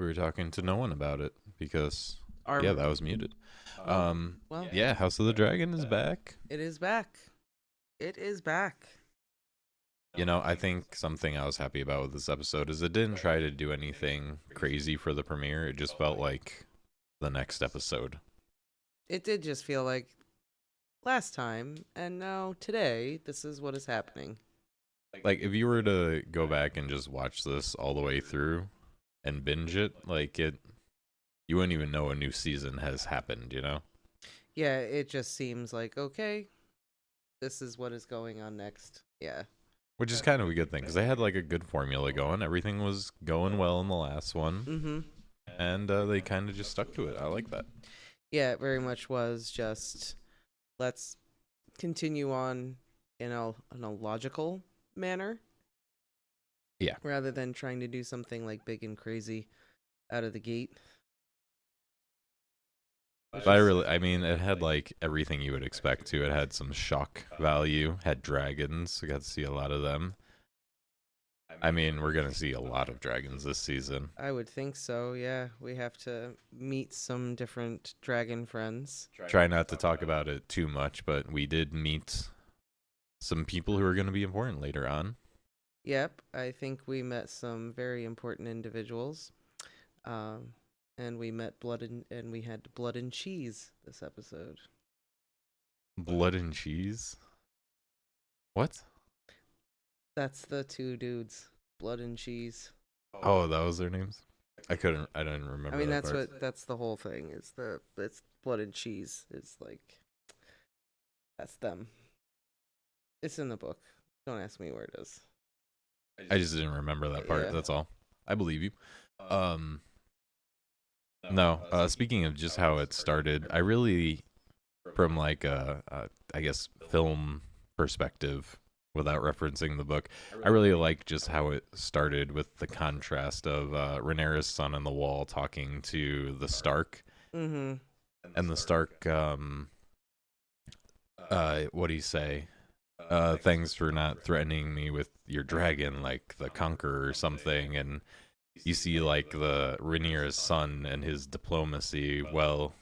We were talking to no one about it because, Our yeah, that was muted. well, Yeah, House of the Dragon is back. it is back. It is back. I think something I was happy about with this episode is it didn't try to do anything crazy for the premiere. It just felt like the next episode. It did just feel like last time, and now today, this is what is happening. Like, if you were to go back and just watch this all the way through and binge it, you wouldn't even know a new season has happened, you know? Yeah, it just seems like, okay, this is what is going on next. Yeah. Which is kind of a good thing because they had like a good formula going. Everything was going well in the last one, Mm-hmm. and they kind of just stuck to it. I like that. Yeah, it very much was just let's continue on in a logical manner. Yeah. Rather than trying to do something like big and crazy out of the gate. But I mean, it had like everything you would expect to. It had some shock value, had dragons. We got to see a lot of them. I mean, we're going to see a lot of dragons this season. I would think so, yeah. We have to meet some different dragon friends. Try not to talk about it too much, but we did meet some people who are going to be important later on. Yep, I think we met some very important individuals. And we met and we had blood and cheese this episode. Blood and cheese? What? That's the two dudes, blood and cheese. Oh, that was their names? I didn't remember. I mean, that part. that's the whole thing. It's blood and cheese. It's like that's them. It's in the book. Don't ask me where it is. I just didn't remember that part. Yeah. That's all. I believe you. No. Speaking of just how it started, I really, from like I guess film perspective, without referencing the book, I really like just how it started with the contrast of Rhaenyra's son on the wall talking to the Stark, Mm-hmm. and the Stark, what do you say? Thanks for not threatening me with your dragon, like the Conqueror or something, and you see like the Rhaenyra's son and his diplomacy. Well,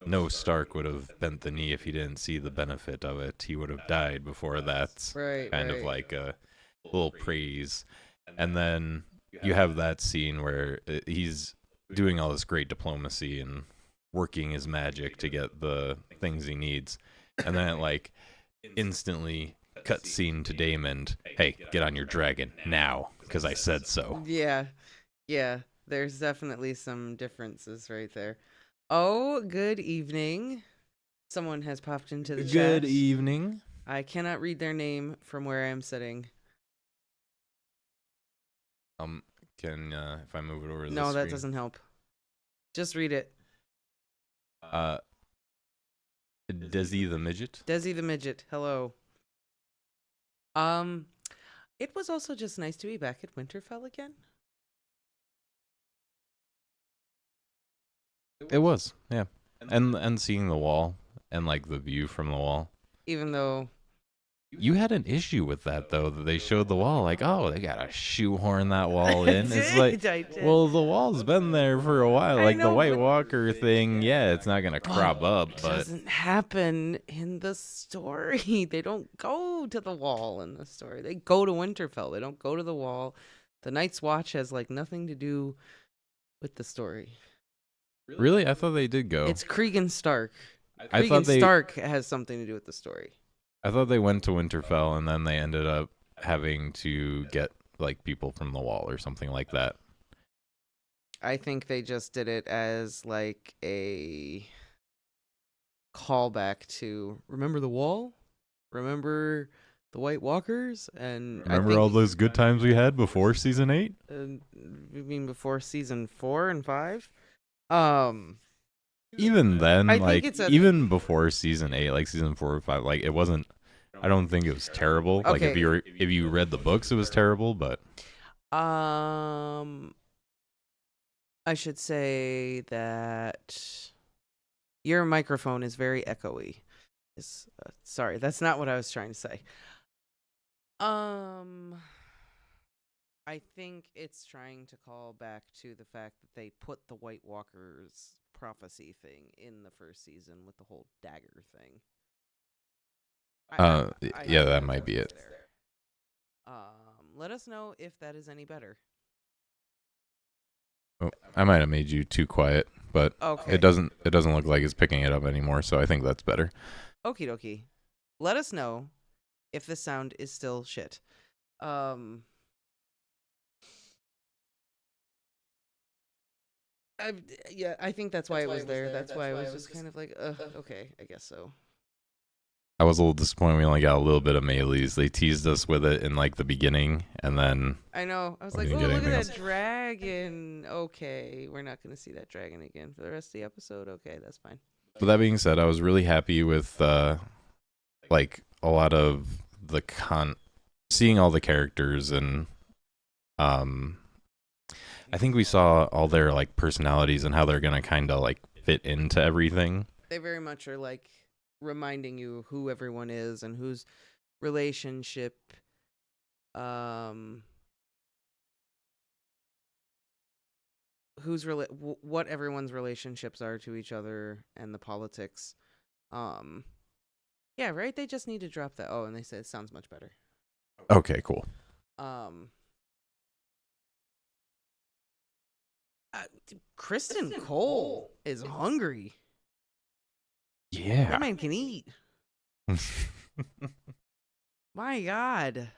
no Stark would have bent the knee if he didn't see the benefit of it. He would have died before that. Right. Kind right. of like a little praise. And then you have that scene where he's doing all this great diplomacy and working his magic to get the things he needs. And then it like instantly cut scene to Daemon. Hey, get on your dragon now, because I said so. Yeah. Yeah. There's definitely some differences right there. Oh, good evening. Someone has popped into the chat. Good evening. I cannot read their name from where I am sitting. Can if I move it over to the No, that screen? doesn't help. Just read it. Desi the midget. Desi the midget. Hello. It was also just nice to be back at Winterfell again. It was, yeah, and seeing the wall and like the view from the wall. Even though You had an issue with that though, that they showed the wall like, oh, they gotta shoehorn that wall in. It's like, I did. well, the wall's been there for a while. I Like know, the White but- Walker thing, yeah, it's not gonna crop up, It but doesn't happen in the story. They don't go to the wall in the story. They go to Winterfell. They don't go to the wall. The Night's Watch has like nothing to do with the story. really, I thought they did go. It's Cregan Stark. I Cregan thought they, Stark has something to do with the story. I thought they went to Winterfell and then they ended up having to get like people from the wall or something like that. I think they just did it as like a callback to remember the wall? Remember the White Walkers? And Remember all those good times we had before season 8? you mean before season 4 and 5? Even then, I think like it's a- even before season 8, like season 4 or 5, like it wasn't. I don't think it was terrible. Like Okay. if you read the books, it was terrible. But I should say that your microphone is very echoey. Sorry, that's not what I was trying to say. I think it's trying to call back to the fact that they put the White Walker's prophecy thing in the first season with the whole dagger thing. Uh, I yeah, think that that's might be what's it. there. Let us know if that is any better. Oh, I might have made you too quiet, but Okay. it doesn't look like it's picking it up anymore, so I think that's better. Okie dokie. Let us know if the sound is still shit. I, yeah, I think that's why it was there. That's why I was just kind of like, okay, I guess so. I was a little disappointed we only got a little bit of Melee's. They teased us with it in like the beginning, and then I know. I was we like, didn't oh, get look at anything that else. dragon. Okay, we're not going to see that dragon again for the rest of the episode. Okay, that's fine. With that being said, I was really happy with like a lot of the seeing all the characters, and I think we saw all their like personalities and how they're gonna kind of like fit into everything. They very much are like reminding you who everyone is and whose relationship what everyone's relationships are to each other and the politics. Yeah, right? They just need to drop that. Oh, and they said it sounds much better. Okay, cool. Kristen Cole is hungry. Yeah. That man can eat. My God.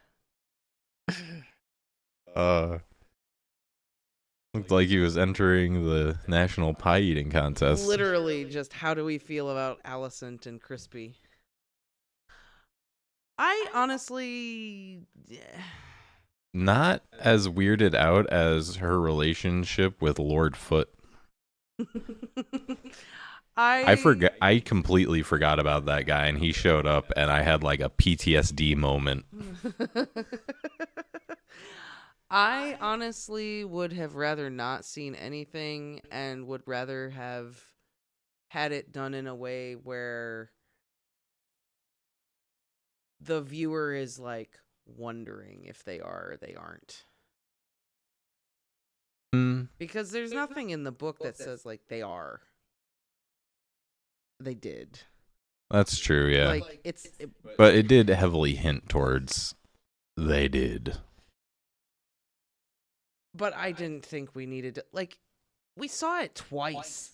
Looked like he was entering the national pie eating contest. Literally, just how do we feel about Alicent and Crispy? I honestly, Not as weirded out as her relationship with Lord Foot. I completely forgot about that guy, and he showed up, and I had like a PTSD moment. I honestly would have rather not seen anything and would rather have had it done in a way where the viewer is like wondering if they are or they aren't. Because there's nothing in the book that says like they are. They did. That's true, yeah. Like but it did heavily hint towards they did. But I didn't think we needed to, like, we saw it twice.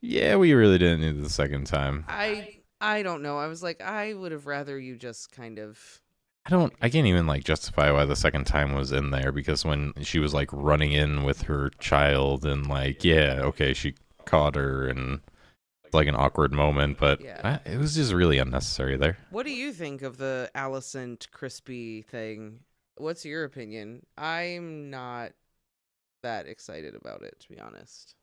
Yeah, we really didn't need it the second time. I don't know. I was like, I would have rather you just kind of. I can't even like justify why the second time was in there, because when she was like running in with her child and like, yeah, okay, she caught her and like an awkward moment, but Yeah. it was just really unnecessary there. What do you think of the Alicent Crispy thing? What's your opinion? I'm not that excited about it, to be honest.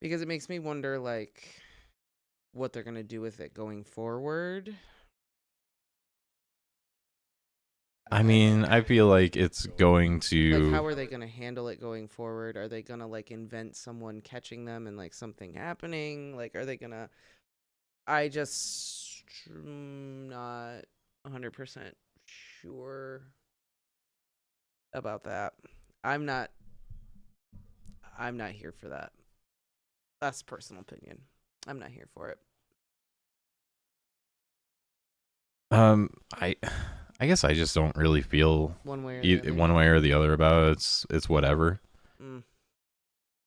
Because it makes me wonder, like, what they're going to do with it going forward. I mean, I feel like it's going to. Like, how are they going to handle it going forward? Are they going to, like, invent someone catching them and, like, something happening? Like, are they going to. I just not 100% sure about that. I'm not here for that. That's personal opinion. I'm not here for it. I guess I just don't really feel one way or the other about it. It's whatever.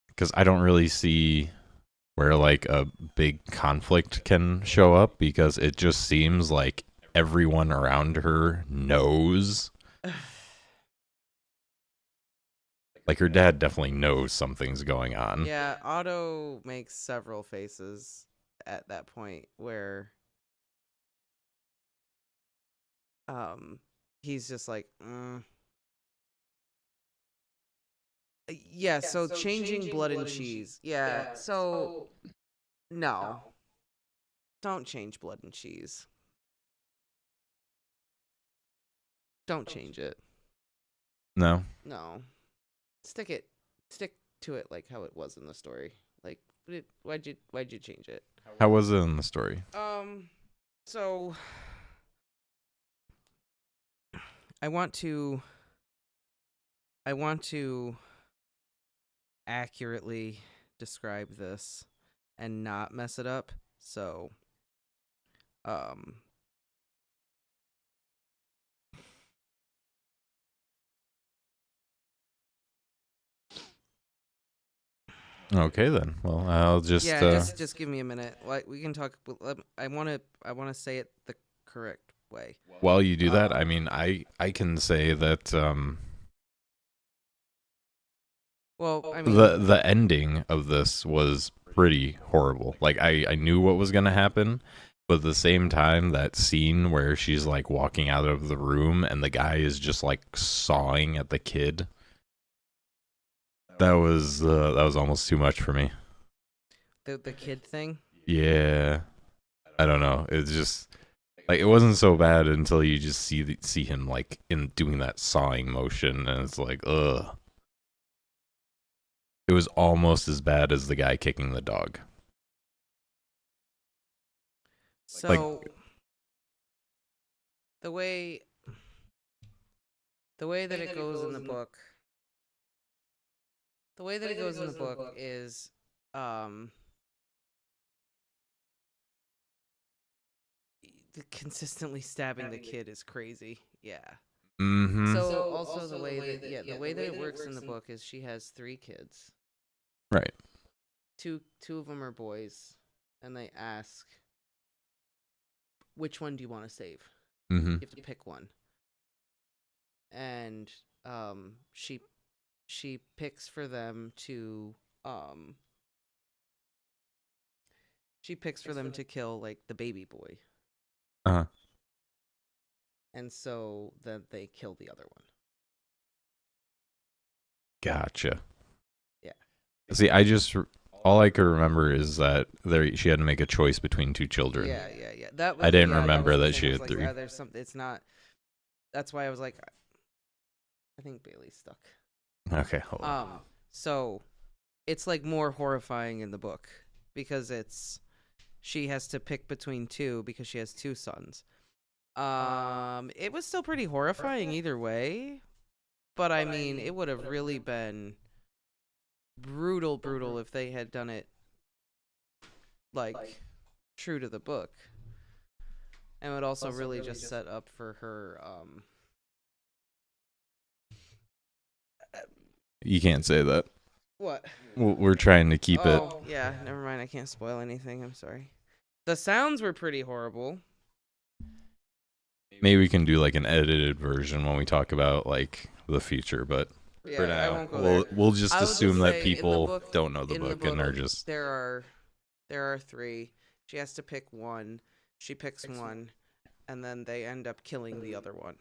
Because I don't really see where like a big conflict can show up, because it just seems like everyone around her knows. Like her dad definitely knows something's going on. Yeah, Otto makes several faces at that point where he's just like yeah, so changing blood and cheese. Yeah, so no. Don't change blood and cheese. Don't change it. No. Stick to it like how it was in the story. Like, why'd you change it? How was it in the story? So I want to accurately describe this and not mess it up. So, um, Okay then. Well, I'll just yeah, just give me a minute. Like we can talk. I want to say it the correct way. while you do that, I Um, mean, I can say that Well, I the mean, ending of this was pretty horrible. Like I knew what was gonna happen, but at the same time, that scene where she's like walking out of the room and the guy is just like sawing at the kid. That was almost too much for me. the kid thing. Yeah, I don't know. It's just like it wasn't so bad until you just see him like in doing that sawing motion, and it's like ugh. It was almost as bad as the guy kicking the dog. So the way that it goes in the book, is um consistently stabbing the kid is crazy. Yeah. Mm-hmm. So also the way that the way that it works in the book is she has 3 kids. Right. Two of them are boys, and they ask, which one do you want to save? Mm-hmm. You have to pick one. And she picks for them to kill like the baby boy. Uh-huh. And so then they kill the other one. Gotcha. Yeah. See, all I could remember is that she had to make a choice between 2 children. Yeah. That was, I didn't yeah, remember was the that thing. she I was had like, 3. there's something. It's not. That's why I was like, I think Bailey's stuck. Okay, hold on. So it's like more horrifying in the book because she has to pick between 2 because she has 2 sons. It was still pretty horrifying either way, but I mean, it would have really been brutal if they had done it like true to the book, and would also really just set up for her. You can't say that. What? We're trying to keep it. Oh, yeah, never mind. I can't spoil anything. I'm sorry. The sounds were pretty horrible. Maybe we can do like an edited version when we talk about like the future, but Yeah, for now, I won't go there. we'll just I would assume just that say, people don't know the in book and are just there are 3. She has to pick one. She picks one, and then they end up killing the other one.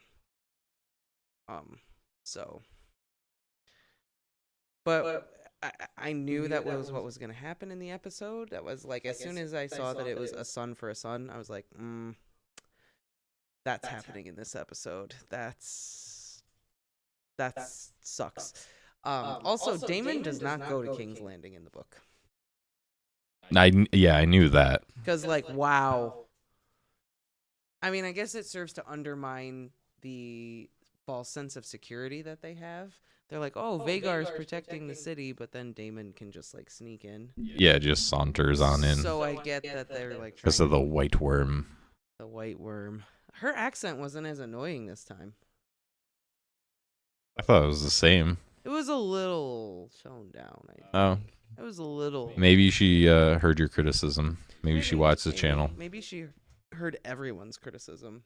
So, but I knew that was what was going to happen in the episode. That was like, as soon as I saw that it was a son for a son, I was like, that's happening in this episode. That sucks. Also, Damon does not go to King's Landing in the book. I knew that. Because, like, wow. I mean, I guess it serves to undermine the false sense of security that they have. They're like, oh, Vagar's protecting the city, but then Damon can just, like, sneak in. Yeah, just saunters on in. So I get that they're, like, because of the white worm. The white worm. Her accent wasn't as annoying this time. I thought it was the same. It was a little toned down, I think. Oh. It was a little. Maybe she heard your criticism. Maybe she watched the channel. Maybe she heard everyone's criticism.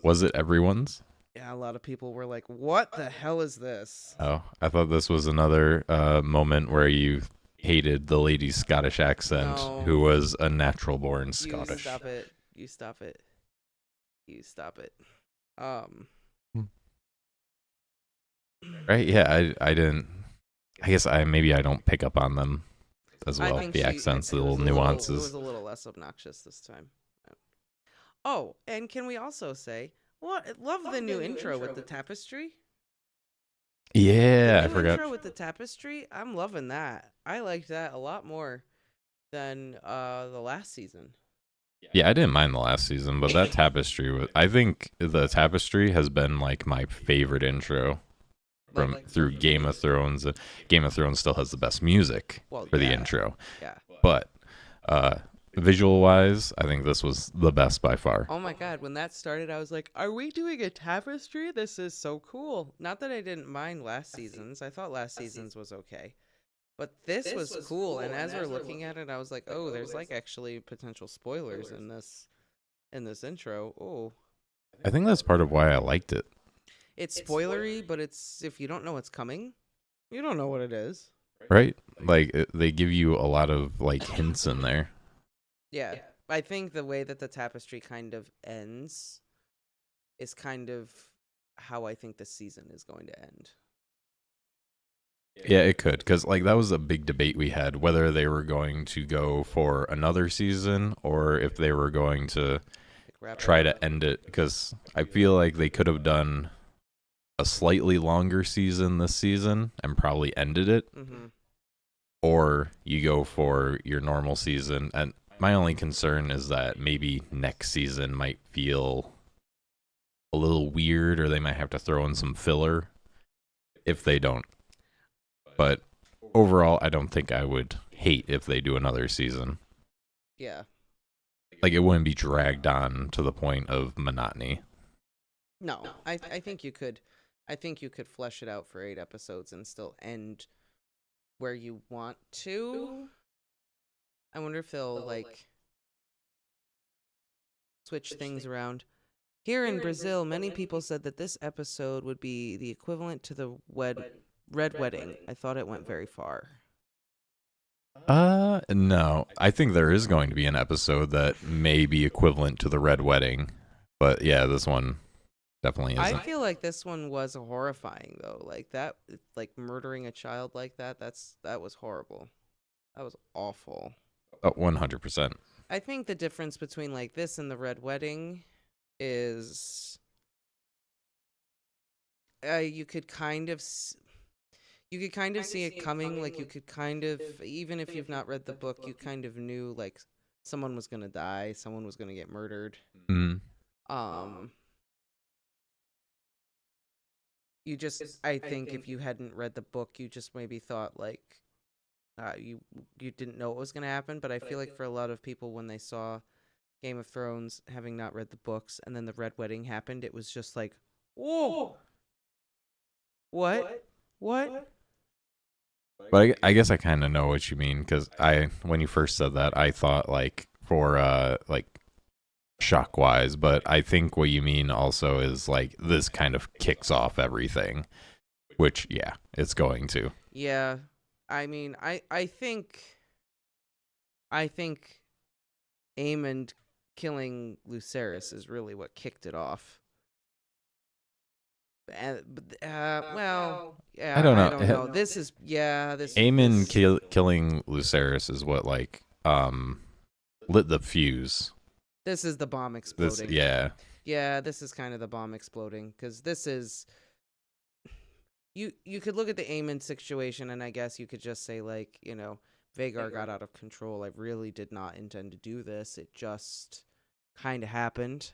Was it everyone's? Yeah, a lot of people were like, what the hell is this? Oh, I thought this was another moment wwhere you hated the lady's Scottish accent, who was a natural-born Scottish. You stop it. Right? Yeah, I didn't. I guess maybe I don't pick up on them as well. The accents, the little nuances. It was a little less obnoxious this time. Oh, and can we also say, love the new intro with the tapestry. Yeah, I forgot. Intro with the tapestry, I'm loving that. I liked that a lot more than the last season. Yeah, I didn't mind the last season, but that tapestry was, I think the tapestry has been like my favorite intro from Like through Game of Thrones. Game of Thrones still has the best music well, for the yeah, intro, yeah. but uh visual wise, I think this was the best by far. Oh my god, when that started, I was like, "Are we doing a tapestry? This is so cool." Not that I didn't mind last season's. I thought last season's was okay. But this was cool, and as we're looking at it, I was like, "Oh, there's like actually potential spoilers in this intro." Oh, I think that's part of why I liked it, it's spoilery, but it's if you don't know what's coming, you don't know what it is. right? Like they give you a lot of like hints in there. Yeah. I think the way that the tapestry kind of ends is kind of how I think the season is going to end. Yeah, it could, because like that was a big debate we had whether they were going to go for another season or if they were going to Like wrap it try up. to end it. Because I feel like they could have done a slightly longer season this season and probably ended it, Mm-hmm. or you go for your normal season. And my only concern is that maybe next season might feel a little weird, or they might have to throw in some filler if they don't. But overall, I don't think I would hate if they do another season. Yeah. Like it wouldn't be dragged on to the point of monotony. No, I think you could. I think you could flesh it out for 8 episodes and still end where you want to. I wonder if they'll like switch things around. Here in Brazil, many people said that this episode would be the equivalent to the Red Wedding. I thought it went very far. No. I think there is going to be an episode that may be equivalent to the Red Wedding. But yeah, this one definitely I isn't. feel like this one was horrifying though. Like that, like murdering a child like that. That was horrible. That was awful. Oh, 100%. I think the difference between like this and the Red Wedding is you could kind of you could kind of see it coming. Like you could kind of, even if you've not read the book, you kind of knew like someone was gonna die, someone was gonna get murdered. Mm. Um, you just, I think if you hadn't read the book, you just maybe thought like you didn't know what was gonna happen. But I feel like for a lot of people, when they saw Game of Thrones, having not read the books, and then the Red Wedding happened, it was just like, whoa, what, what? But I guess I kind of know what you mean, because when you first said that, I thought like for like shock wise, but I think what you mean also is like this kind of kicks off everything, which yeah, it's going to. Yeah, I mean, I think Aemond killing Lucerys is really what kicked it off. Well, yeah, I don't know. I don't know. This is, yeah, Aemon this, killing Lucerys is what like lit the fuse. this is the bomb This exploding. yeah. Yeah, this is kind of the bomb exploding, because this is, you could look at the Aemon situation, and I guess you could just say like, Vhagar got out of control. I really did not intend to do this. It just kind of happened.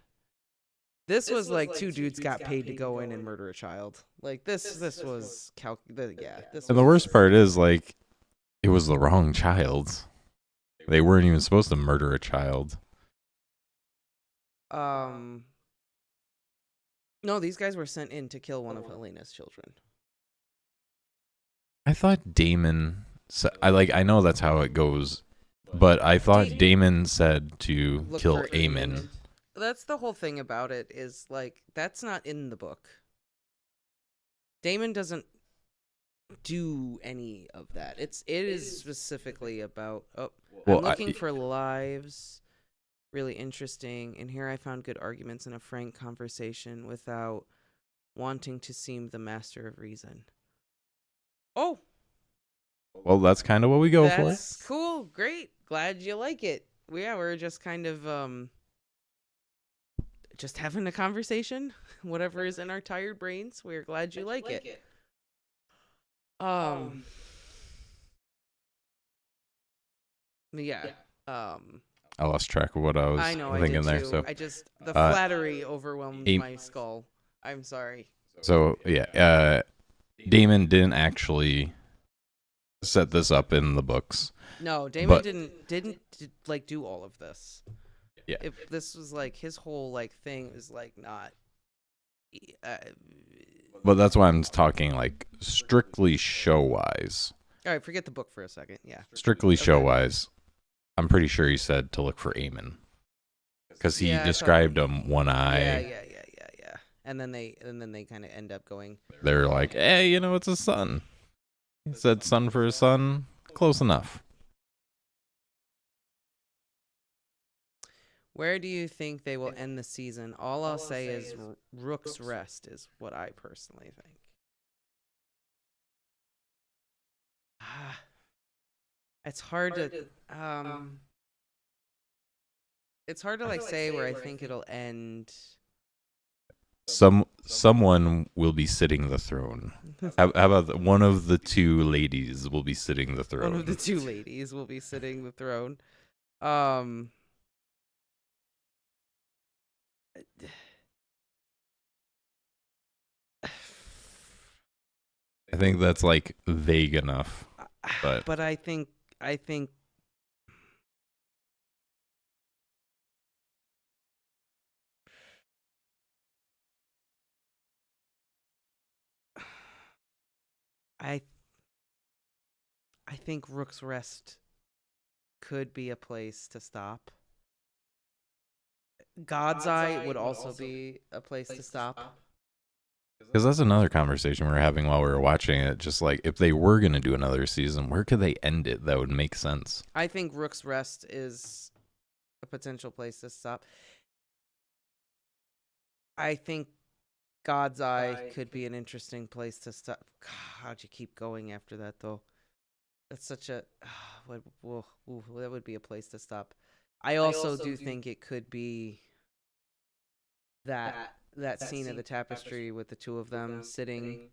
This was like two dudes got paid to go in and murder a child. Like this was yeah. This And the was worst part is like it was the wrong child. They weren't even supposed to murder a child. No, these guys were sent in to kill one of Helena's children. I thought Damon I know that's how it goes, but I thought Damon said to Look kill for Aemon. That's the whole thing about it, is like that's not in the book. Damon doesn't do any of that. It is specifically about Well, I'm looking for lives. Really interesting. And here I found good arguments in a frank conversation without wanting to seem the master of reason. Oh, well, that's kind of what we go for. that's cool. Great. Glad you like it. We're just kind of just having a conversation. Whatever is in our tired brains. We're glad you like it. Yeah. I lost track of what I was I know I thinking did there. too. So, I just the uh, flattery overwhelmed Am- my skull. I'm sorry. Damon didn't actually set this up in the books, No, Damon but didn't like do all of this. yeah, If this was like his whole like thing is like not. Uh, but that's why I'm talking like strictly show wise. all right, forget the book for a second. Yeah. Strictly show Okay. wise, I'm pretty sure he said to look for Eamon because he Yeah, I thought- described him one eye. Yeah. And then they kind of end up going. They're like, hey, it's a son. He said son for a son. Close enough. Where do you think they will end the season? All I'll say is Rook's Rest is what I personally think. It's hard to it's hard to like say where I think it'll end. Someone will be sitting the throne. How about one of the two ladies will be sitting the throne? One of the two ladies will be sitting the throne. I think that's like vague enough, but I think I think Rook's Rest could be a place to stop. God's Eye would also be a place to stop. because that's another conversation we were having while we were watching it. Just like if they were going to do another season, where could they end it that would make sense? I think Rook's Rest is a potential place to stop. I think God's Eye could be an interesting place to stop. God, how'd you keep going after that, though? That's such a... that would be a place to stop. I also do think it could be that scene of the tapestry with the two of them sitting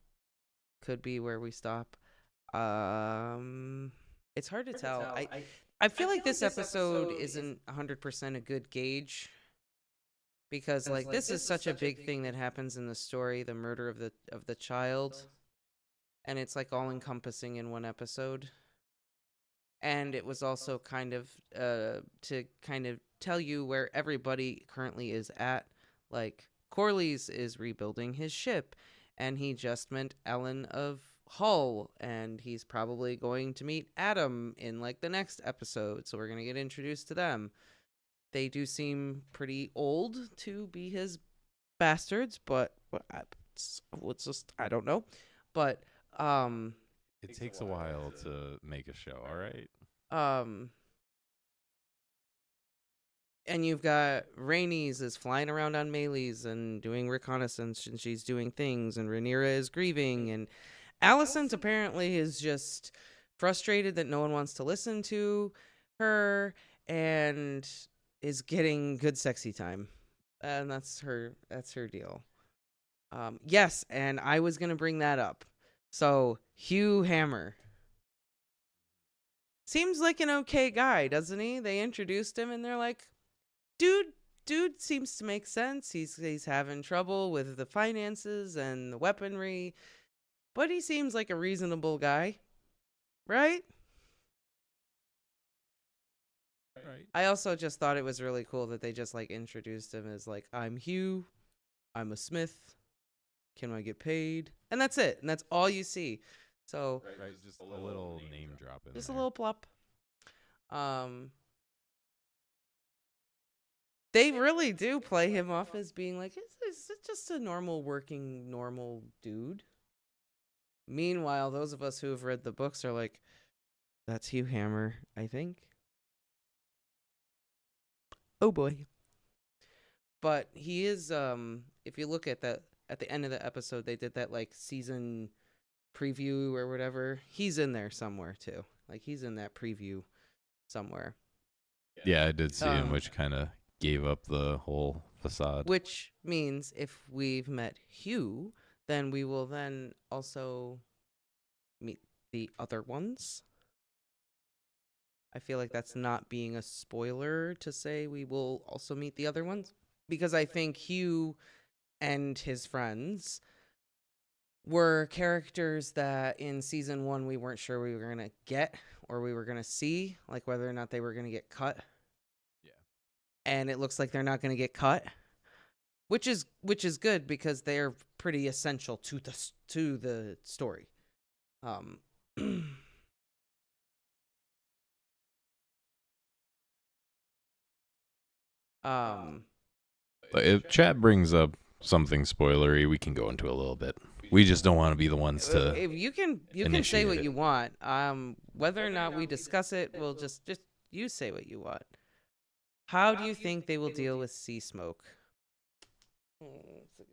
could be where we stop. It's hard to tell. I feel like this episode isn't 100% a good gauge because like this is such a big thing that happens in the story, the murder of the child, and it's like all encompassing in one episode. And it was also kind of to kind of tell you where everybody currently is at. Like Corley's is rebuilding his ship, and he just met Ellen of Hull, and he's probably going to meet Adam in like the next episode, so we're gonna get introduced to them. They do seem pretty old to be his bastards, but it's just I don't know. But It takes a while to make a show. All right. And you've got Rhaenys is flying around on Melees and doing reconnaissance, and she's doing things, and Rhaenyra is grieving, and Alicent apparently is just frustrated that no one wants to listen to her and is getting good sexy time. And that's her deal. Yes, and I was going to bring that up. So, Hugh Hammer seems like an okay guy, doesn't he? They introduced him and they're like, dude seems to make sense. He's having trouble with the finances and the weaponry, but he seems like a reasonable guy, right? Right. I also just thought it was really cool that they just like introduced him as like, I'm Hugh, I'm a smith, can I get paid? And that's it. And that's all you see. So Right. Just a little name drop in just there. a little plop. They really do play him off as being like, is it just a normal dude? Meanwhile, those of us who have read the books are like, that's Hugh Hammer, I think. Oh boy. But he is, if you look at that, at the end of the episode, they did that like season preview or whatever. He's in there somewhere too. Like he's in that preview somewhere. Yeah, I did see him, which kind of gave up the whole facade. Which means if we've met Hugh, then we will then also meet the other ones. I feel like that's not being a spoiler to say we will also meet the other ones, because I think Hugh and his friends were characters that in season 1 we weren't sure we were going to get or we were going to see, like whether or not they were going to get cut. Yeah. And it looks like they're not going to get cut, which is good because they're pretty essential to the story. Um um But if chat brings up something spoilery, we can go into a little bit. We just don't want to be the ones to. if you can say initiate what it. you want. Whether or not we discuss it, we'll just you say what you want. How do you think they will deal with sea smoke? That's a good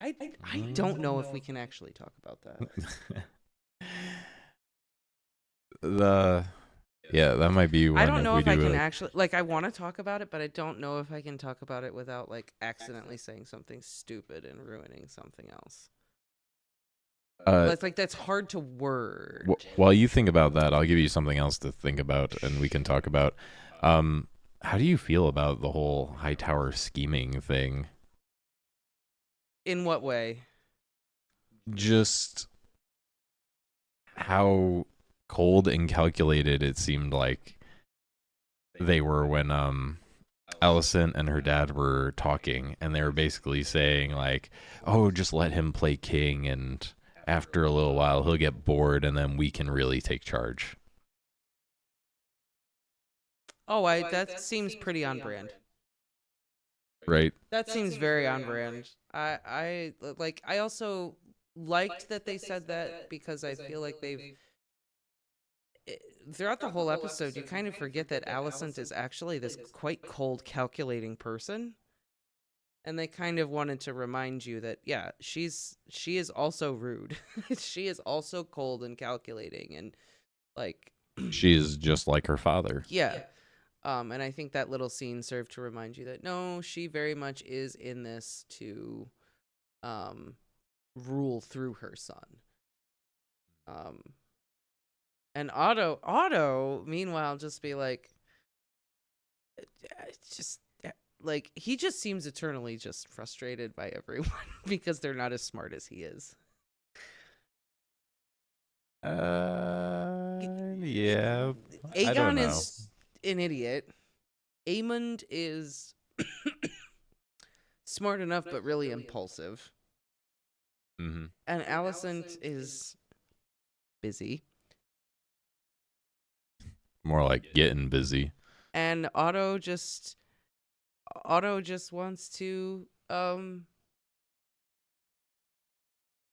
question. I don't know if we can actually talk about that. That might be one. I don't know if I do can it. actually, like, I want to talk about it, but I don't know if I can talk about it without like accidentally saying something stupid and ruining something else. It's like that's hard to word. While you think about that, I'll give you something else to think about, and we can talk about. How do you feel about the whole Hightower scheming thing? In what way? Just how cold and calculated it seemed like they were when Alicent and her dad were talking, and they were basically saying like, "Oh, just let him play king, and after a little while he'll get bored, and then we can really take charge." Oh, that seems pretty on brand. Right? That seems very on brand. I also liked that they said that because I feel like throughout the whole episode, you kind of forget that Alicent is actually this quite cold, calculating person. And they kind of wanted to remind you that, yeah, she is also rude. She is also cold and calculating, and like She is just like her father. yeah. And I think that little scene served to remind you that no, she very much is in this to rule through her son. And Otto, meanwhile, just be like, just like he just seems eternally just frustrated by everyone because they're not as smart as he is. Yeah. I don't Aegon know. is an idiot. Aemond is smart enough but really impulsive. Mm-hmm. And Alicent is busy. More like getting busy. And Otto just wants to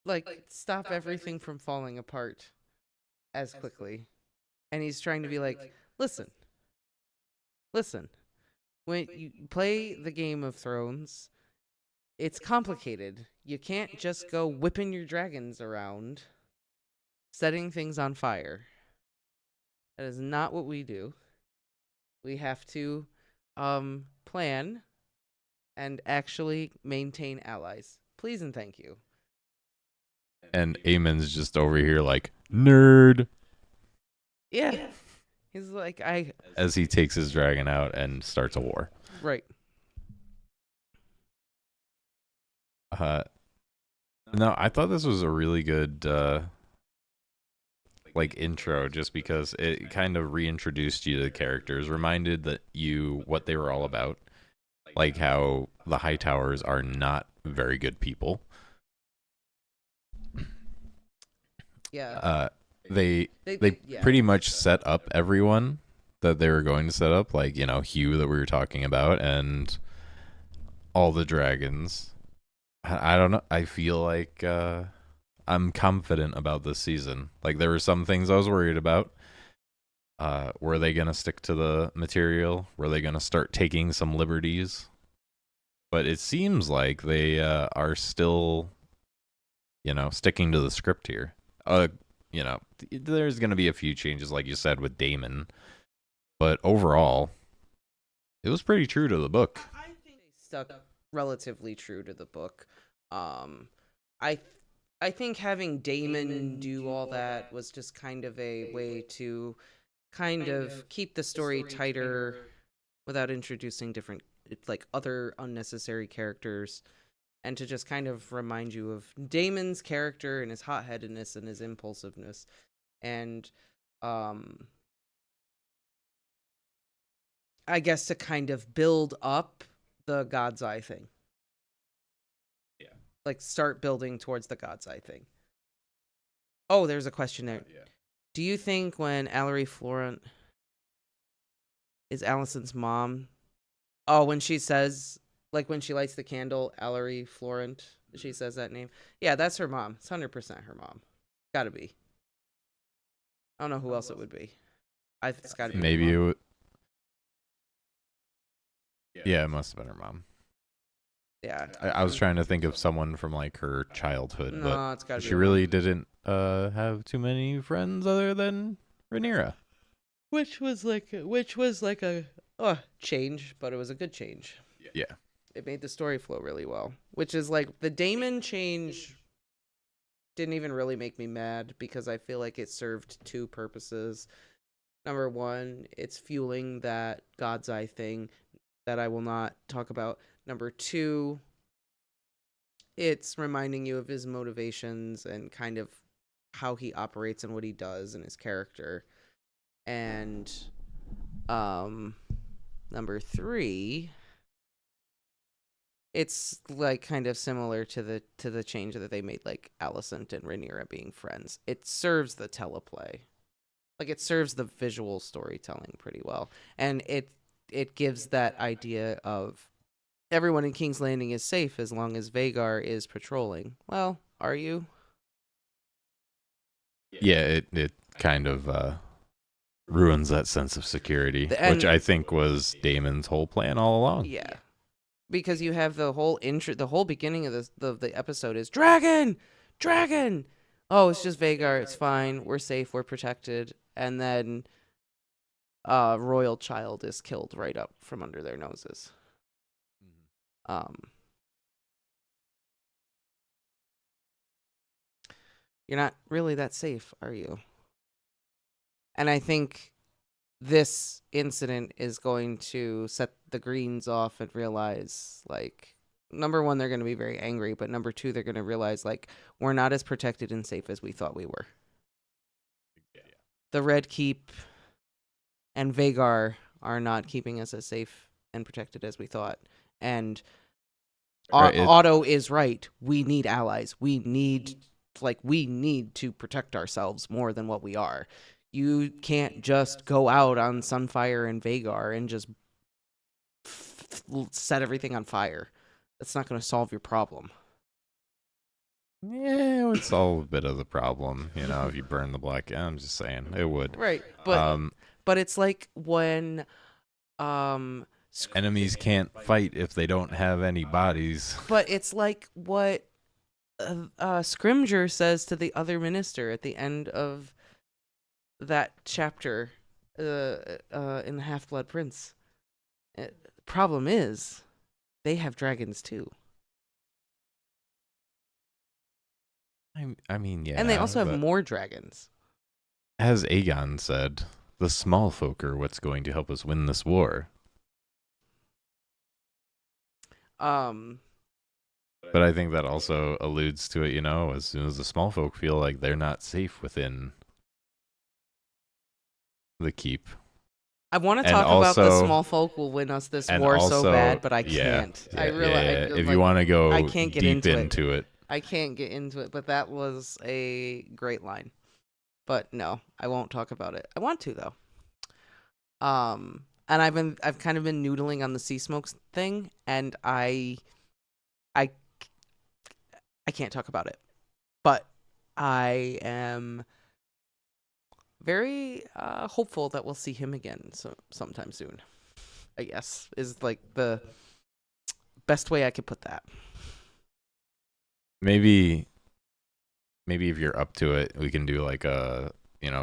like stop everything from falling apart as quickly. And he's trying to be like, listen, when you play the Game of Thrones, it's complicated. You can't just go whipping your dragons around, setting things on fire. That is not what we do. We have to plan and actually maintain allies. Please and thank you. And Aemon's just over here like, nerd. Yeah. He's like, as he takes his dragon out and starts a war. Right. No, I thought this was a really good like intro, just because it kind of reintroduced you to the characters, reminded that you what they were all about, like how the Hightowers are not very good people. Yeah. They yeah. pretty much set up everyone that they were going to set up, like, you know, Hugh that we were talking about, and all the dragons. I don't know. I feel like I'm confident about this season. Like, there were some things I was worried about. Were they going to stick to the material? Were they going to start taking some liberties? But it seems like they are still, you know, sticking to the script here. You know, there's going to be a few changes, like you said, with Daemon. But overall, it was pretty true to the book. I think they stuck relatively true to the book. I I think having Damon do all that was just kind of a way to kind of keep the story tighter without introducing different, like, other unnecessary characters, and to just kind of remind you of Damon's character and his hot-headedness and his impulsiveness, and I guess to kind of build up the God's Eye thing. Yeah. Like, start building towards the God's Eye thing. Oh, there's a question there. Yeah. Do you think when Ellery Florent is Allison's mom? Oh, when she says, like, when she lights the candle, Ellery Florent, she says that name. Yeah, that's her mom. It's 100% her mom. Gotta be. I don't know who else it would be. It's gotta be her Maybe mom. Yeah, it must have been her mom. Yeah. I was trying to think of someone from like her childhood, No, but it's gotta be she her really mom. didn't have too many friends other than Rhaenyra. Which was like a change, but it was a good change. Yeah. It made the story flow really well. Which is like the Damon change didn't even really make me mad because I feel like it served two purposes. Number one, it's fueling that God's Eye thing that I will not talk about. Number two, it's reminding you of his motivations and kind of how he operates and what he does and his character. And number three, it's like kind of similar to the change that they made, like Alicent and Rhaenyra being friends. It serves the teleplay, like it serves the visual storytelling pretty well, and it gives that idea of everyone in King's Landing is safe as long as Vhagar is patrolling. Well, are you? Yeah, it kind of ruins that sense of security, And- which I think was Damon's whole plan all along. Yeah, because you have the whole the whole beginning of the episode is dragon. Oh, it's just Vhagar. It's fine. We're safe. We're protected. And then royal child is killed right up from under their noses. You're not really that safe, are you? And I think this incident is going to set the Greens off and realize, like, number one, they're going to be very angry, but number two, they're going to realize, like, we're not as protected and safe as we thought we were. Yeah. The Red Keep and Vhagar are not keeping us as safe and protected as we thought. And Otto is right. We need allies. We need to protect ourselves more than what we are. You can't just go out on Sunfire and Vhagar and just set everything on fire. That's not going to solve your problem. Yeah, it would solve a bit of the problem, if you burn the black. Yeah, I'm just saying it would. Right, but it's like when enemies can't fight if they don't have any bodies. But it's like what Scrimgeour says to the other minister at the end of that chapter in the Half-Blood Prince. The problem is, they have dragons too. I mean, yeah. And they also have more dragons. As Aegon said, the small folk are what's going to help us win this war. But I think that also alludes to it, as soon as the small folk feel like they're not safe within the keep. I want to talk about the small folk will win us this war so bad, but I can't. I realize if you want to go I can't get deep into it. I can't get into it, but that was a great line. But no, I won't talk about it. I want to though. And I've kind of been noodling on the Sea Smokes thing, and I can't talk about it. But I am very hopeful that we'll see him again sometime soon. I guess is like the best way I could put that. Maybe if you're up to it, we can do like a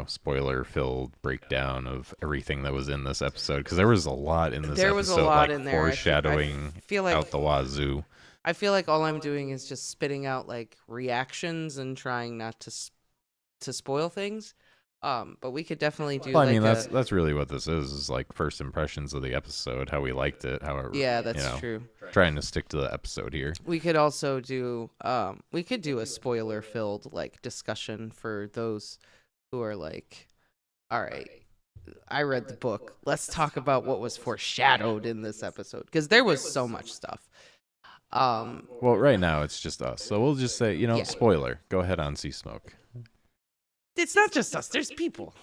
spoiler-filled breakdown of everything that was in this episode, because there was a lot in this episode. There was a lot in there. Foreshadowing I feel like out the wazoo. I feel like all I'm doing is just spitting out like reactions and trying not to spoil things. But we could definitely do Well, I mean, like a that's really what this is like first impressions of the episode, how we liked it, however, yeah, that's true. trying to stick to the episode here. We could also do we could do a spoiler filled like discussion for those who are like, all right, I read the book. Let's talk about what was foreshadowed in this episode because there was so much stuff. Well, right now it's just us, so we'll just say, Yeah. spoiler. Go ahead on Sea Smoke. It's not just us. There's people.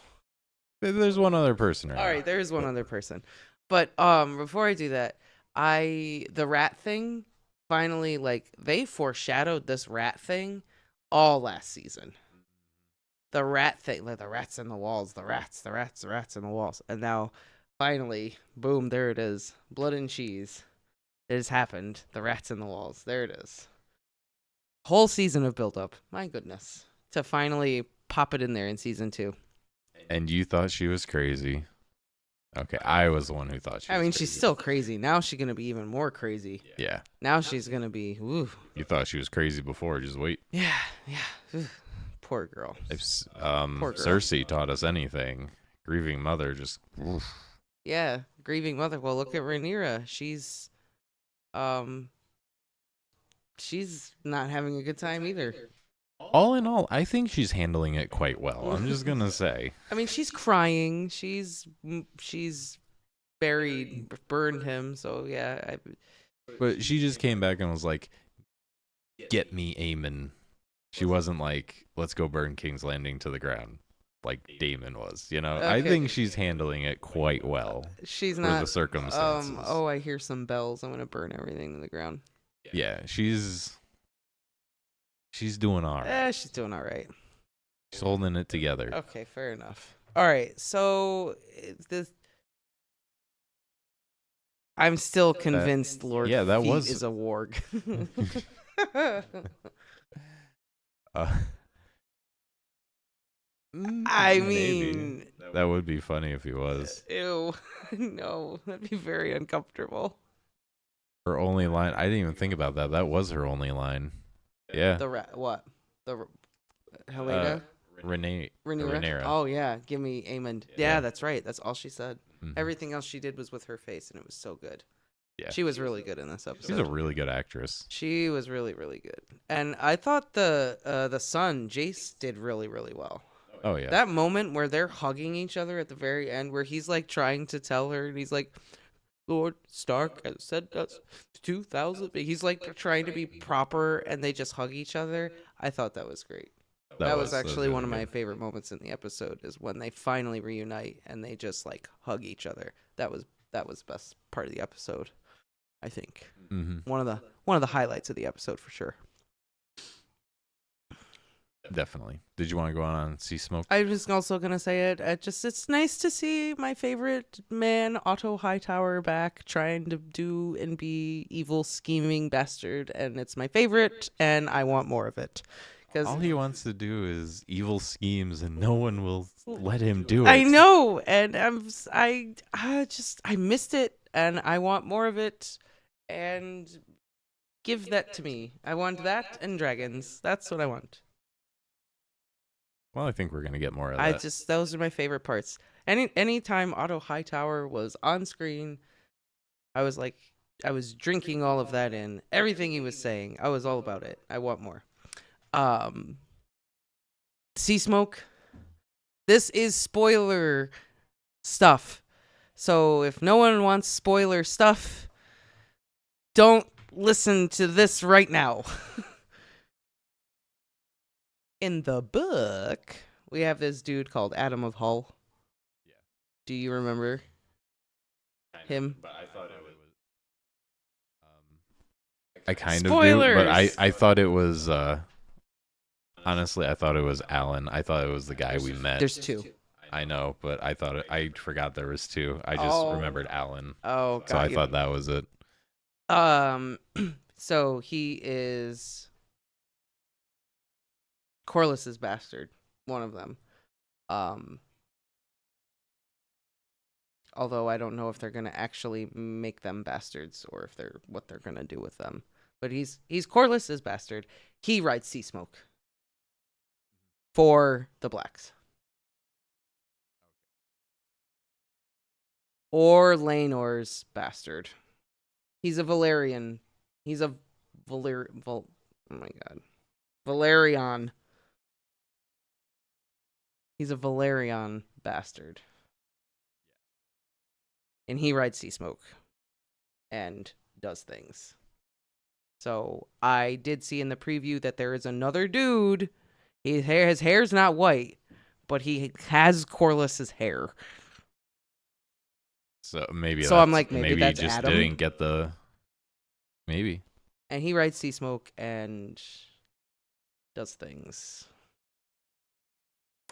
There's one other person right All now. right, there is one other person. But before I do that, the rat thing finally like they foreshadowed this rat thing all last season. The rat thing, like the rats in the walls, the rats in the walls. And now finally, boom, there it is. Blood and cheese. It has happened. The rats in the walls. There it is. Whole season of build up. My goodness. To finally pop it in there in season 2. And you thought she was crazy. Okay, I was the one who thought she was crazy. She's still crazy. Now she's going to be even more crazy. Yeah. Now she's going to be, ooh. You thought she was crazy before, just wait. Yeah. Ooh, poor girl. If Poor girl. Cersei taught us anything, grieving mother just... Oof. Yeah, grieving mother. Well, look at Rhaenyra. She's not having a good time either. All in all, I think she's handling it quite well. I'm just going to say. I mean, she's crying. She's burned him. So yeah. But she just came back and was like, get me Aemon. She wasn't like, let's go burn King's Landing to the ground like Daemon was, I Okay. think she's handling it quite well She's for not. the circumstances. I hear some bells. I'm gonna burn everything to the ground. Yeah, she's doing all right. She's doing all right. She's holding it together. Okay, fair enough. All right, so I'm still convinced Lord that Feet was- is a warg. I maybe. mean, That would be funny if he was. ew, no, that'd be very uncomfortable. Her only line, I didn't even think about that. That was her only line. Yeah. What? Helena? Rhaenyra. Rhaenyra? Oh, yeah. Give me Aemond. Yeah, that's right. That's all she said. Mhm. Everything else she did was with her face, and it was so good. Yeah. She was really good in this episode. She's a really good actress. She was really, really good. And I thought the son, Jace, did really, really well. Oh, yeah. That moment where they're hugging each other at the very end, where he's like trying to tell her, and he's like, Lord Stark has said us 2,000. He's like trying to be proper, and they just hug each other. I thought that was great. That was actually one of my favorite moments in the episode, is when they finally reunite and they just like hug each other. That was the best part of the episode, I think. Mm-hmm. One of the highlights of the episode for sure. Definitely. Did you want to go on Sea Smoke? I was also gonna say it's nice to see my favorite man, Otto Hightower, back trying to do and be evil, scheming bastard, and it's my favorite, and I want more of it. All he wants to do is evil schemes, and no one will let him do it. I know, and I missed it, and I want more of it, and give that to me. I want that and dragons. That's what I want. Well, I think we're gonna get more of that. Those are my favorite parts. Anytime Otto Hightower was on screen, I was drinking all of that in. Everything he was saying, I was all about it. I want more. Sea Smoke. This is spoiler stuff. So if no one wants spoiler stuff, don't listen to this right now. In the book, we have this dude called Adam of Hull. Yeah. Do you remember him? But I thought it was. I kind Spoilers! of do, but I thought it was. Honestly, I thought it was Alan. I thought it was the guy we met. There's two. I know, but I forgot there was two. I just remembered Alan. Oh, got So I you. thought that was it. So he is Corlys's bastard, one of them. Although I don't know if they're gonna actually make them bastards or if what they're gonna do with them. but he's Corlys' bastard. He rides Sea Smoke for the Blacks. Or Laenor's bastard. He's a Valerian. He's a oh my god. Valerian. He's a Valerian bastard. And he rides Sea Smoke and does things. So I did see in the preview that there is another dude. His hair's not white, but he has Corlys's hair. So maybe I'm like, maybe he that's just Adam. didn't get the maybe. And he rides Sea Smoke and does things.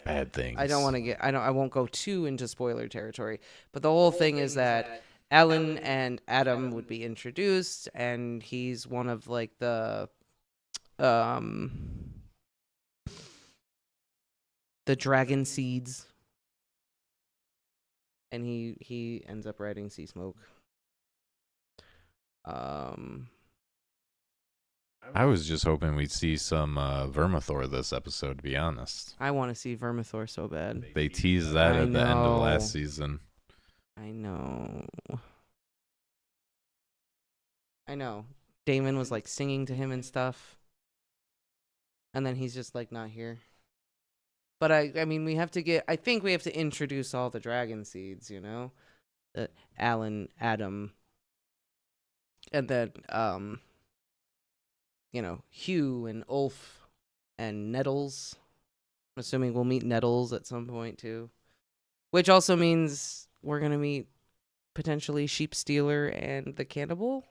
Bad things. I won't go too into spoiler territory, but the whole thing is that Ellen and Adam would be introduced, and he's one of like the dragon seeds, and he ends up riding Sea Smoke. I was just hoping we'd see some Vermithor this episode, to be honest. I want to see Vermithor so bad. They teased that I at the end of know. last season. I know. Damon was like singing to him and stuff. And then he's just like not here. But I mean, I think we have to introduce all the dragon seeds, you know? Alan, Adam, and then, Hugh and Ulf and Nettles. I'm assuming we'll meet Nettles at some point too. Which also means we're going to meet potentially Sheep Stealer and the Cannibal.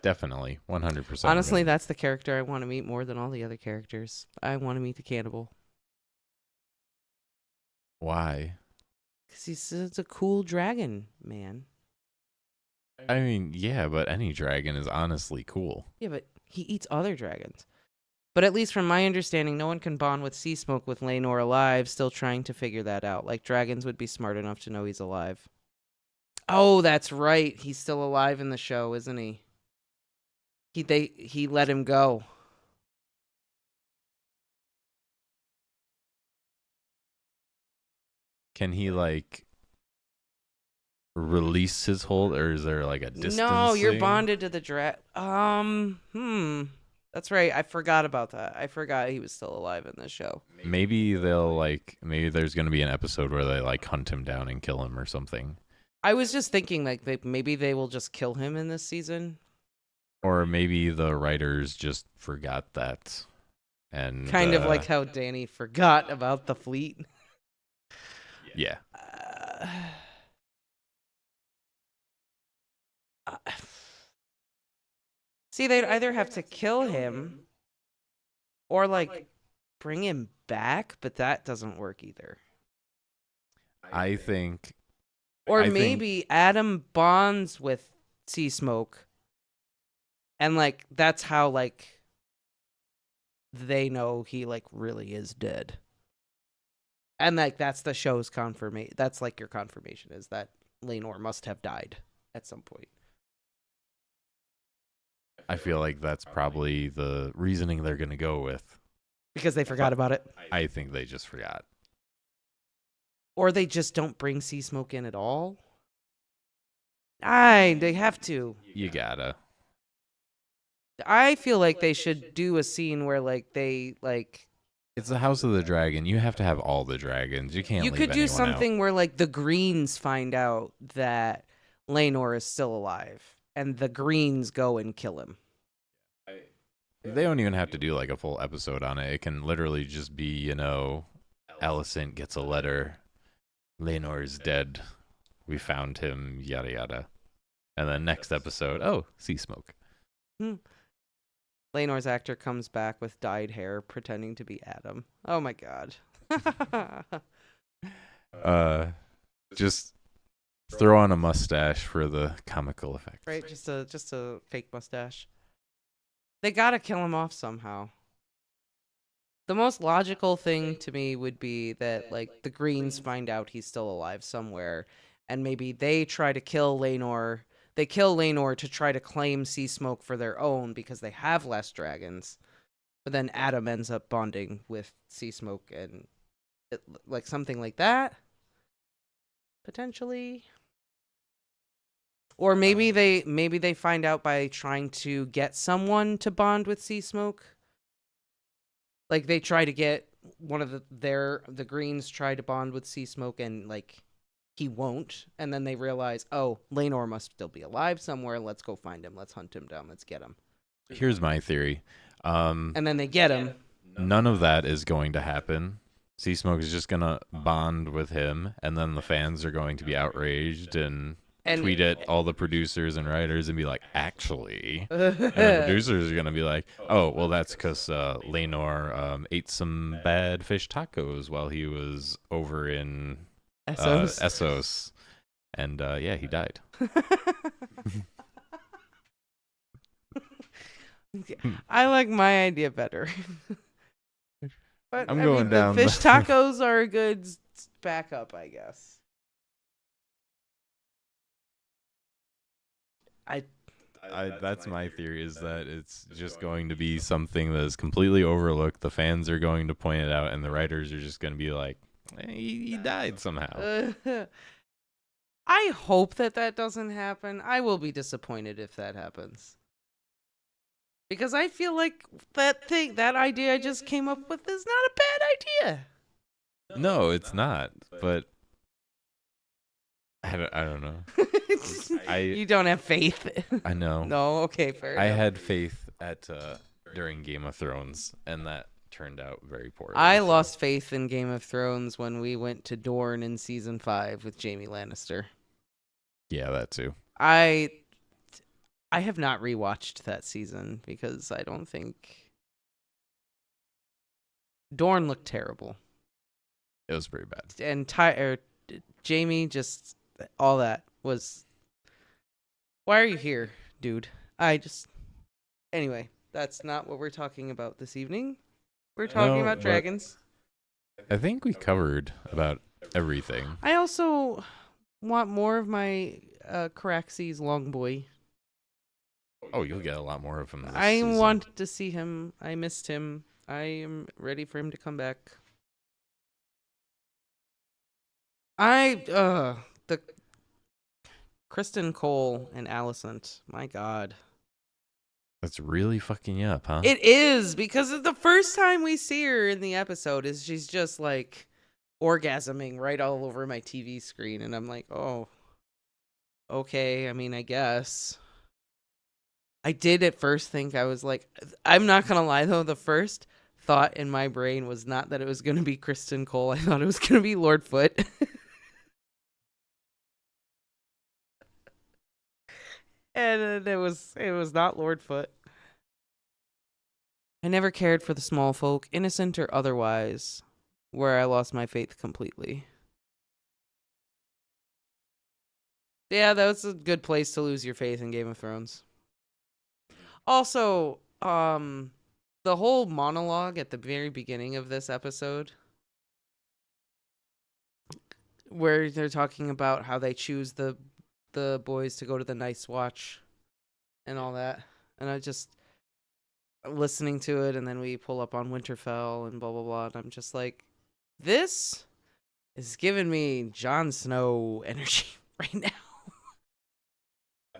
Definitely, 100%. Honestly, that's the character I want to meet more than all the other characters. I want to meet the Cannibal. Why? Because he's a cool dragon, man. I mean, yeah, but any dragon is honestly cool. Yeah, but he eats other dragons. But at least from my understanding, no one can bond with Sea Smoke with Laenor alive, still trying to figure that out. Like, dragons would be smart enough to know he's alive. Oh, that's right. He's still alive in the show, isn't he? He let him go. Can he, like, release his hold, or is there, like, a distance No, you're thing? bonded to the That's right. I forgot about that. I forgot he was still alive in this show. Maybe maybe there's going to be an episode where they, like, hunt him down and kill him or something. I was just thinking, like, maybe they will just kill him in this season. Or maybe the writers just forgot that. And Kind of like how Danny forgot about the fleet. Yeah. See, they'd either have to kill him or, like, bring him back, but that doesn't work either. I think... Or maybe Adam bonds with Sea Smoke, and, like, that's how, like, they know he, like, really is dead. And, like, that's the show's confirmation. That's, like, your confirmation is that Laenor must have died at some point. I feel like that's probably the reasoning they're going to go with. Because they forgot about it. I think they just forgot. Or they just don't bring Sea Smoke in at all. They have to. You gotta. I feel like they should do a scene where, like, they, like... It's the House of the Dragon. You have to have all the dragons. You can't You leave could do anyone something out. where, like, the Greens find out that Laenor is still alive. And the Greens go and kill him. They don't even have to do, like, a full episode on it. It can literally just be, you know, Alicent gets a letter. Laenor is dead. We found him, yada, yada. And then next episode, oh, Sea Smoke. Laenor's actor comes back with dyed hair, pretending to be Adam. Oh my god. Just throw on a mustache for the comical effect. Right, just a fake mustache. They gotta kill him off somehow. The most logical thing to me would be that, like, the Greens find out he's still alive somewhere, and maybe they try to kill Laenor. they kill Laenor to try to claim Sea Smoke for their own because they have less dragons. But then Adam ends up bonding with Sea Smoke and like something like that, potentially. Or maybe they find out by trying to get someone to bond with Sea Smoke. Like they try to get one of the Greens try to bond with Sea Smoke and like he won't, and then they realize, oh, Laenor must still be alive somewhere. Let's go find him. Let's hunt him down. Let's get him. Here's my theory. And then they get him. None of that is going to happen. Sea Smoke is just gonna bond with him, and then the fans are going to be outraged and tweet at all the producers and writers and be like, actually. And the producers are going to be like, oh, well, that's because Laenor ate some bad fish tacos while he was over in Essos. And, yeah, he died. I like my idea better. But I'm going down. The fish tacos are a good backup, I guess. That's my theory, is that it's just going to be something that is completely overlooked. The fans are going to point it out, and the writers are just going to be like, he died somehow. I hope that doesn't happen. I will be disappointed if that happens. Because I feel like that idea I just came up with is not a bad idea. No, it's not, but I don't know. You don't have faith. I know. No, okay, fair I enough. had faith during Game of Thrones, and that turned out very poorly. I lost faith in Game of Thrones when we went to Dorne in season 5 with Jaime Lannister. Yeah, that too. I have not rewatched that season because I don't think Dorne looked terrible. It was pretty bad. And Jaime, just all that was. Why are you here, dude? Anyway, that's not what we're talking about this evening. We're talking about dragons. I think we covered about everything. I also want more of my Caraxes Longboy. Oh, you'll get a lot more of him this I season. want to see him. I missed him. I am ready for him to come back. The Kristen Cole and Alicent. My God. That's really fucking you up, huh? It is, because the first time we see her in the episode is she's just like orgasming right all over my TV screen. And I'm like, oh, okay. I mean, I guess. I did at first think, I was like, I'm not going to lie though. The first thought in my brain was not that it was going to be Kristen Cole. I thought it was going to be Lord Foot. And it was not Lord Foot. I never cared for the small folk, innocent or otherwise, where I lost my faith completely. Yeah, that was a good place to lose your faith in Game of Thrones. Also, the whole monologue at the very beginning of this episode, where they're talking about how they choose the boys to go to the Night's Watch and all that. And I just listening to it, and then we pull up on Winterfell and blah, blah, blah. And I'm just like, this is giving me Jon Snow energy right now.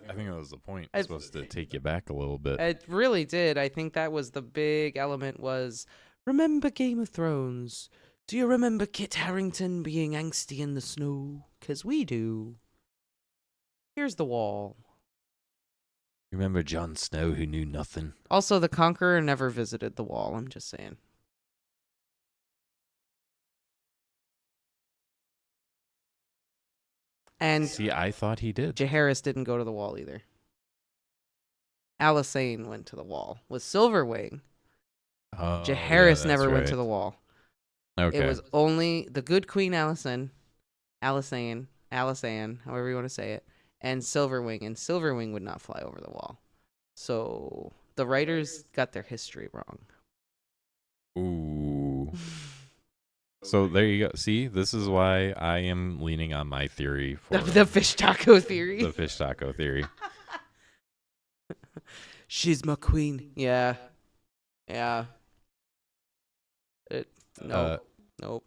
I think that was the point. It's supposed to take you back a little bit. It really did. I think that was the big element was, remember Game of Thrones? Do you remember Kit Harington being angsty in the snow? 'Cause we do. Here's the wall. Remember Jon Snow who knew nothing? Also, the Conqueror never visited the wall. I'm just saying. And see, I thought he did. Jaehaerys didn't go to the wall either. Alysanne went to the wall with Silverwing. Oh, Jaehaerys never went to the wall. Okay. It was only the good Queen Alysanne, however you want to say it, and Silverwing. And Silverwing would not fly over the wall. So the writers got their history wrong. Ooh. So there you go. See, this is why I am leaning on my theory for The fish taco theory. the fish taco theory. She's my queen. Yeah. Yeah. Nope. Nope.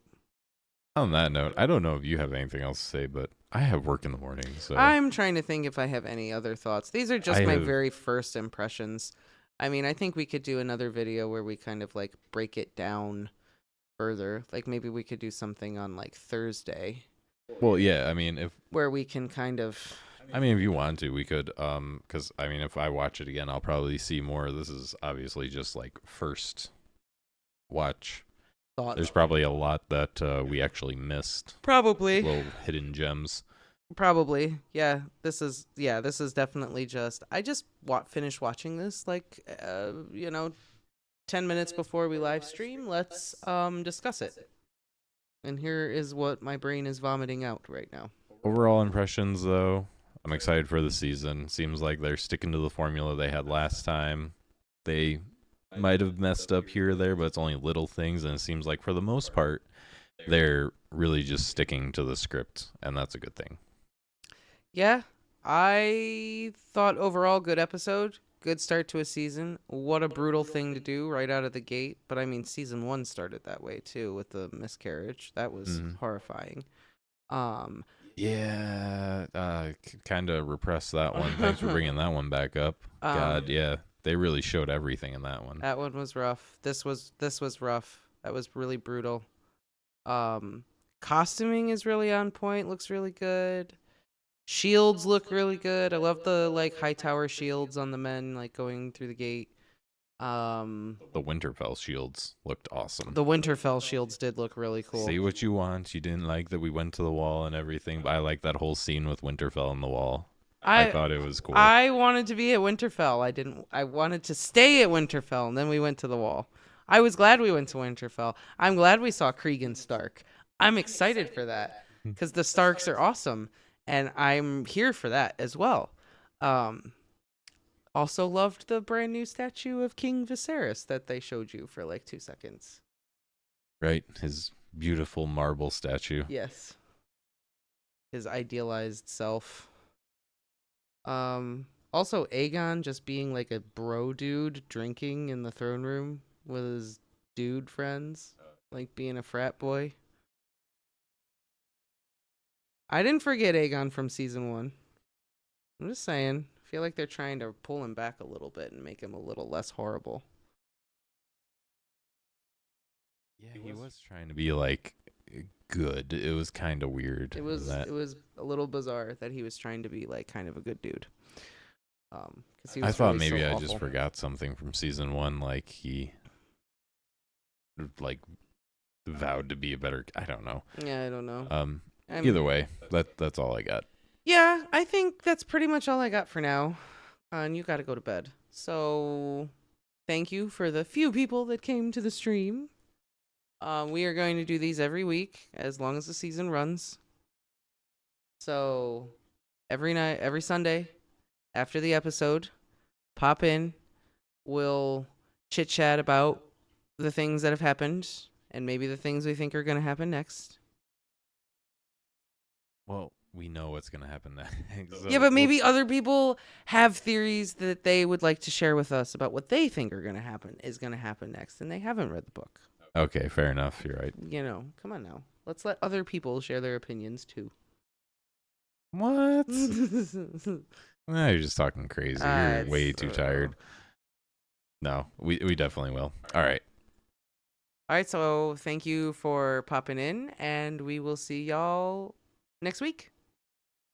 On that note, I don't know if you have anything else to say, but I have work in the morning, so I'm trying to think if I have any other thoughts. These are just I my have- very first impressions. I mean, I think we could do another video where we kind of like break it down further. Like maybe we could do something on like Thursday well, yeah. I mean, where we can kind of if you want to, we could. Because I mean, if I watch it again, I'll probably see more. This is obviously just like first watch. thought. There's probably a lot that we actually missed. Probably. Little hidden gems. Probably. Yeah. This is definitely just I just finished watching this like 10 minutes before we live stream. Let's discuss it. And here is what my brain is vomiting out right now. Overall impressions, though, I'm excited for the season. Seems like they're sticking to the formula they had last time. They might have messed up here or there, but it's only little things, and it seems like for the most part, they're really just sticking to the script, and that's a good thing. Yeah. I thought overall good episode. Good start to a season. What a brutal thing to do right out of the gate. But I mean, season 1 started that way too with the miscarriage. That was horrifying. Yeah, kind of repressed that one. Thanks for bringing that one back up. God, yeah, they really showed everything in that one. That one was rough. This was rough. That was really brutal. Costuming is really on point. Looks really good. Shields look really good. I love the like high tower shields on the men like going through the gate. The Winterfell shields looked awesome. The Winterfell shields did look really cool. Say what you want. You didn't like that we went to the wall and everything, but I like that whole scene with Winterfell on the wall. I thought it was cool. I wanted to be at Winterfell. I wanted to stay at Winterfell, and then we went to the wall. I was glad we went to Winterfell. I'm glad we saw Cregan Stark. I'm excited for that because the Starks are awesome, and I'm here for that as well. Also loved the brand new statue of King Viserys that they showed you for like 2 seconds. Right, his beautiful marble statue. Yes. His idealized self. Also Aegon just being like a bro dude drinking in the throne room with his dude friends, like being a frat boy. I didn't forget Aegon from season 1. I'm just saying. I feel like they're trying to pull him back a little bit and make him a little less horrible. Yeah, he was trying to be like good. It was kind of weird. It was a little bizarre that he was trying to be like kind of a good dude. I thought maybe I just forgot something from season 1, like he like vowed to be a better. I don't know. Yeah, I don't know. Either way, that's all I got. Yeah, I think that's pretty much all I got for now. And you got to go to bed. So thank you for the few people that came to the stream. We are going to do these every week as long as the season runs. So every night, every Sunday after the episode, pop in. We'll chit chat about the things that have happened and maybe the things we think are going to happen next. Well, we know what's going to happen next. So yeah, but maybe other people have theories that they would like to share with us about what they think is going to happen next, and they haven't read the book. Okay, fair enough. You're right. Come on now. Let's let other people share their opinions too. What? You're just talking crazy. You're way too tired. No, we definitely will. All right. All right, so thank you for popping in, and we will see y'all next week.